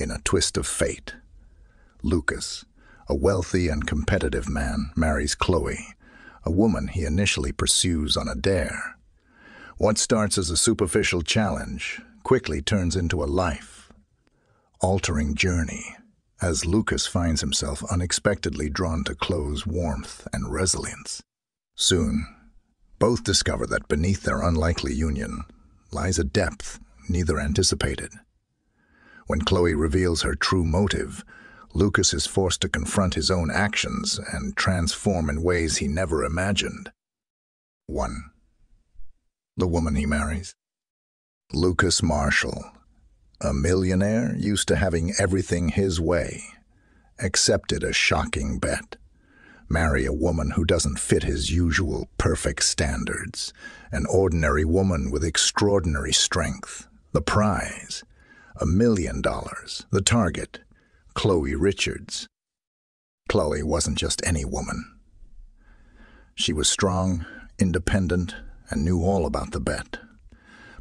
In a twist of fate, Lucas, a wealthy and competitive man, marries Chloe, a woman he initially pursues on a dare. What starts as a superficial challenge quickly turns into a life-altering journey as Lucas finds himself unexpectedly drawn to Chloe's warmth and resilience. Soon, both discover that beneath their unlikely union lies a depth neither anticipated. When Chloe reveals her true motive, Lucas is forced to confront his own actions and transform in ways he never imagined. 1. The woman he marries. Lucas Marshall, a millionaire used to having everything his way, accepted a shocking bet. Marry a woman who doesn't fit his usual perfect standards, an ordinary woman with extraordinary strength. The prize, $1 million. The target, Chloe Richards. Chloe wasn't just any woman. She was strong, independent, and knew all about the bet.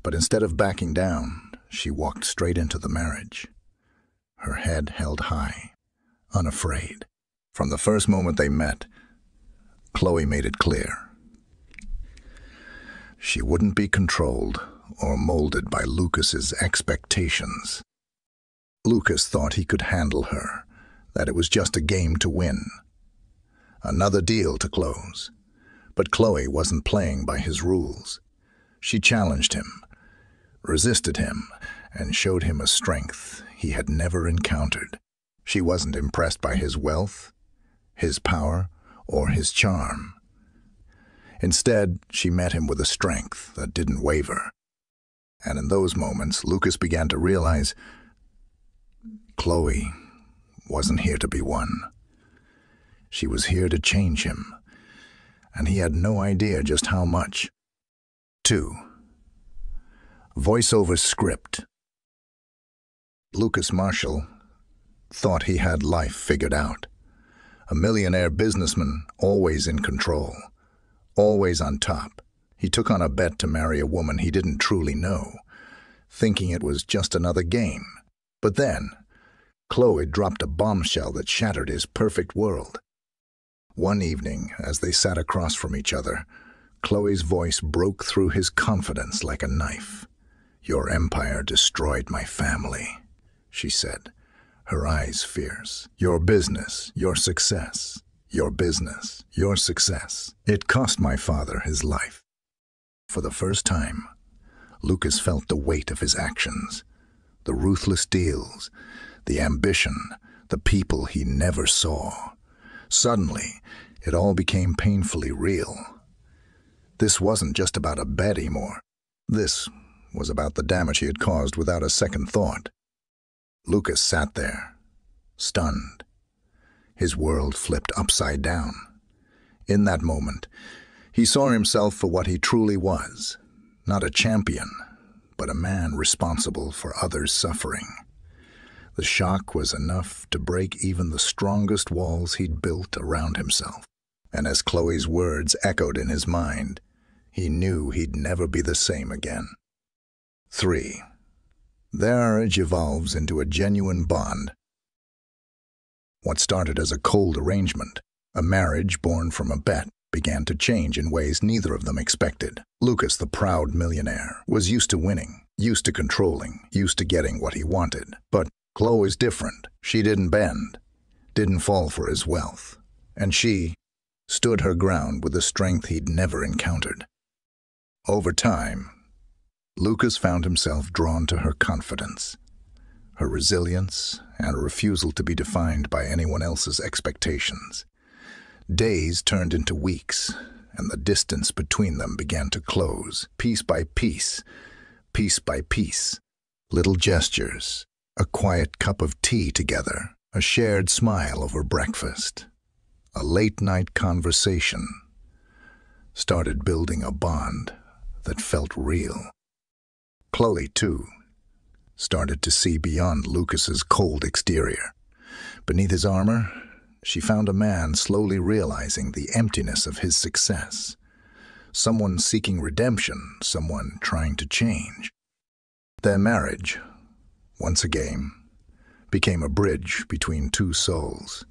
But instead of backing down, she walked straight into the marriage. Her head held high, unafraid. From the first moment they met, Chloe made it clear. She wouldn't be controlled or molded by Lucas's expectations. Lucas thought he could handle her, that it was just a game to win. Another deal to close. But Chloe wasn't playing by his rules. She challenged him, resisted him, and showed him a strength he had never encountered. She wasn't impressed by his wealth, his power, or his charm. Instead, she met him with a strength that didn't waver. And in those moments, Lucas began to realize Chloe wasn't here to be won. She was here to change him, and he had no idea just how much. 2. Voiceover script. Lucas Marshall thought he had life figured out. A millionaire businessman, always in control, always on top. He took on a bet to marry a woman he didn't truly know, thinking it was just another game. But then, Chloe dropped a bombshell that shattered his perfect world. One evening, as they sat across from each other, Chloe's voice broke through his confidence like a knife. "Your empire destroyed my family," she said, her eyes fierce. "Your business, your success. Your business, your success. It cost my father his life." For the first time, Lucas felt the weight of his actions, the ruthless deals, the ambition, the people he never saw. Suddenly, it all became painfully real. This wasn't just about a bet anymore. This was about the damage he had caused without a second thought. Lucas sat there, stunned. His world flipped upside down. In that moment, he saw himself for what he truly was, not a champion, but a man responsible for others' suffering. The shock was enough to break even the strongest walls he'd built around himself. And as Chloe's words echoed in his mind, he knew he'd never be the same again. 3. Their marriage evolves into a genuine bond. What started as a cold arrangement, a marriage born from a bet, began to change in ways neither of them expected. Lucas, the proud millionaire, was used to winning, used to controlling, used to getting what he wanted. But Chloe's different. She didn't bend, didn't fall for his wealth, and she stood her ground with a strength he'd never encountered. Over time, Lucas found himself drawn to her confidence, her resilience, and a refusal to be defined by anyone else's expectations. Days turned into weeks, and the distance between them began to close, piece by piece, piece by piece. Little gestures, a quiet cup of tea together, a shared smile over breakfast, a late-night conversation, started building a bond that felt real. Chloe, too, started to see beyond Lucas's cold exterior. Beneath his armor, she found a man slowly realizing the emptiness of his success. Someone seeking redemption, someone trying to change. Their marriage, once a game, became a bridge between two souls.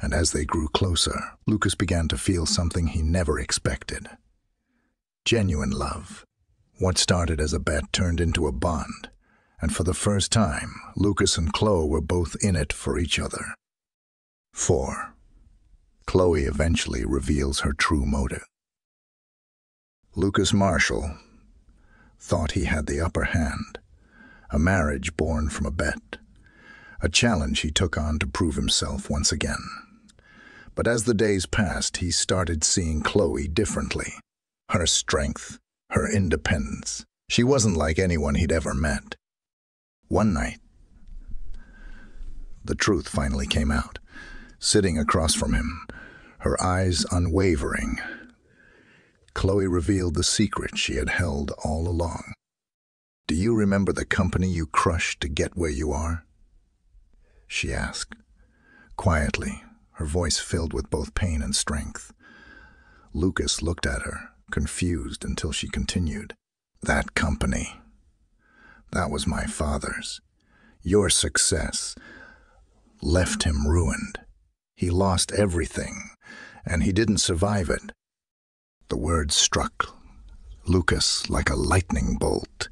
And as they grew closer, Lucas began to feel something he never expected. Genuine love. What started as a bet turned into a bond, and for the first time, Lucas and Chloe were both in it for each other. 4. Chloe eventually reveals her true motive. Lucas Marshall thought he had the upper hand, a marriage born from a bet, a challenge he took on to prove himself once again. But as the days passed, he started seeing Chloe differently. Her strength, her independence. She wasn't like anyone he'd ever met. One night, the truth finally came out. Sitting across from him, her eyes unwavering, Chloe revealed the secret she had held all along. "Do you remember the company you crushed to get where you are?" she asked, quietly, her voice filled with both pain and strength. Lucas looked at her, confused, until she continued. "That company, that was my father's. Your success left him ruined. He lost everything, and he didn't survive it." The words struck Lucas like a lightning bolt.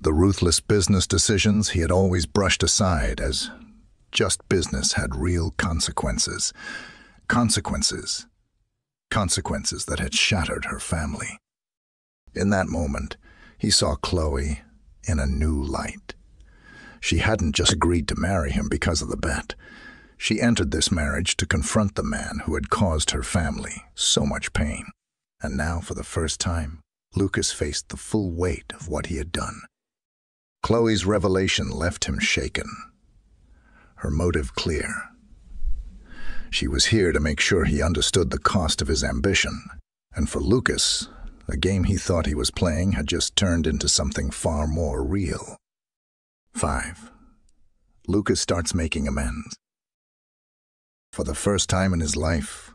The ruthless business decisions he had always brushed aside as just business had real consequences. Consequences that had shattered her family. In that moment, he saw Chloe in a new light. She hadn't just agreed to marry him because of the bet. She entered this marriage to confront the man who had caused her family so much pain. And now, for the first time, Lucas faced the full weight of what he had done. Chloe's revelation left him shaken, her motive clear. She was here to make sure he understood the cost of his ambition, and for Lucas, the game he thought he was playing had just turned into something far more real. 5. Lucas starts making amends. For the first time in his life,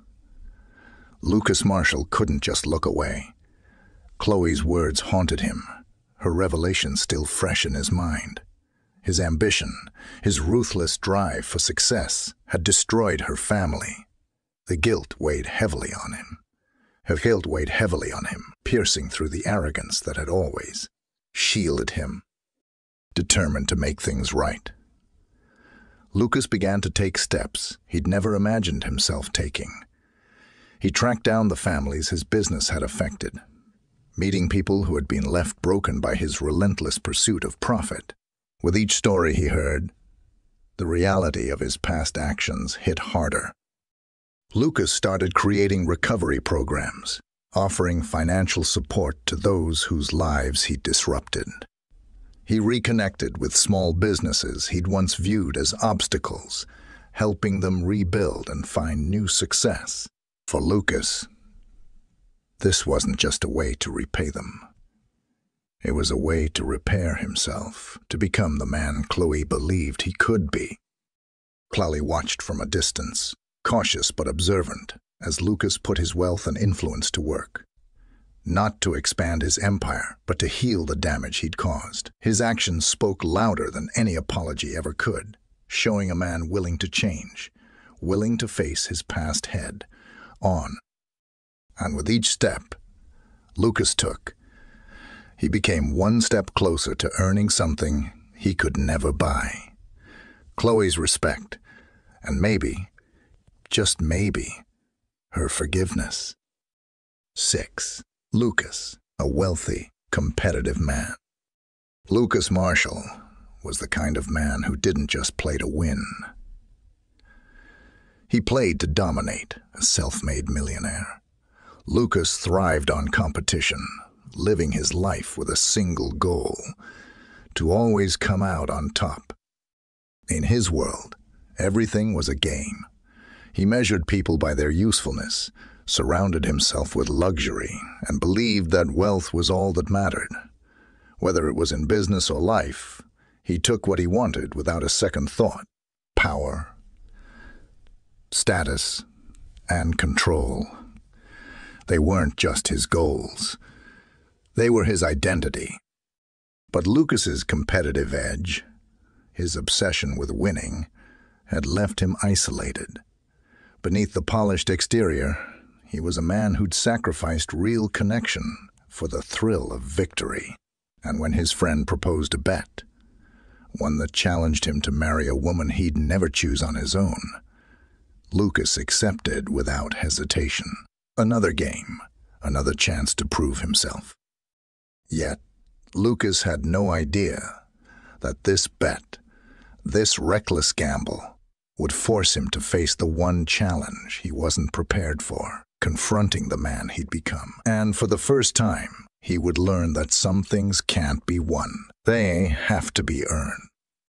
Lucas Marshall couldn't just look away. Chloe's words haunted him, her revelation still fresh in his mind. His ambition, his ruthless drive for success, had destroyed her family. The guilt weighed heavily on him. Her guilt weighed heavily on him, piercing through the arrogance that had always shielded him. Determined to make things right, Lucas began to take steps he'd never imagined himself taking. He tracked down the families his business had affected, meeting people who had been left broken by his relentless pursuit of profit. With each story he heard, the reality of his past actions hit harder. Lucas started creating recovery programs, offering financial support to those whose lives he'd disrupted. He reconnected with small businesses he'd once viewed as obstacles, helping them rebuild and find new success. For Lucas, this wasn't just a way to repay them. It was a way to repair himself, to become the man Chloe believed he could be. Chloe watched from a distance, cautious but observant, as Lucas put his wealth and influence to work. Not to expand his empire, but to heal the damage he'd caused. His actions spoke louder than any apology ever could, showing a man willing to change, willing to face his past head on. And with each step Lucas took, he became one step closer to earning something he could never buy. Chloe's respect, and maybe, just maybe, her forgiveness. 6. Lucas, a wealthy, competitive man. Lucas Marshall was the kind of man who didn't just play to win. He played to dominate, a self-made millionaire. Lucas thrived on competition, living his life with a single goal: to always come out on top. In his world, everything was a game. He measured people by their usefulness, surrounded himself with luxury, and believed that wealth was all that mattered. Whether it was in business or life, he took what he wanted without a second thought: power, status, and control. They weren't just his goals. They were his identity. But Lucas's competitive edge, His obsession with winning had left him isolated. Beneath the polished exterior, he was a man who'd sacrificed real connection for the thrill of victory. And when his friend proposed a bet, one that challenged him to marry a woman he'd never choose on his own, Lucas accepted without hesitation. Another game, another chance to prove himself. Yet, Lucas had no idea that this bet, this reckless gamble, would force him to face the one challenge he wasn't prepared for, confronting the man he'd become. And for the first time, he would learn that some things can't be won. They have to be earned.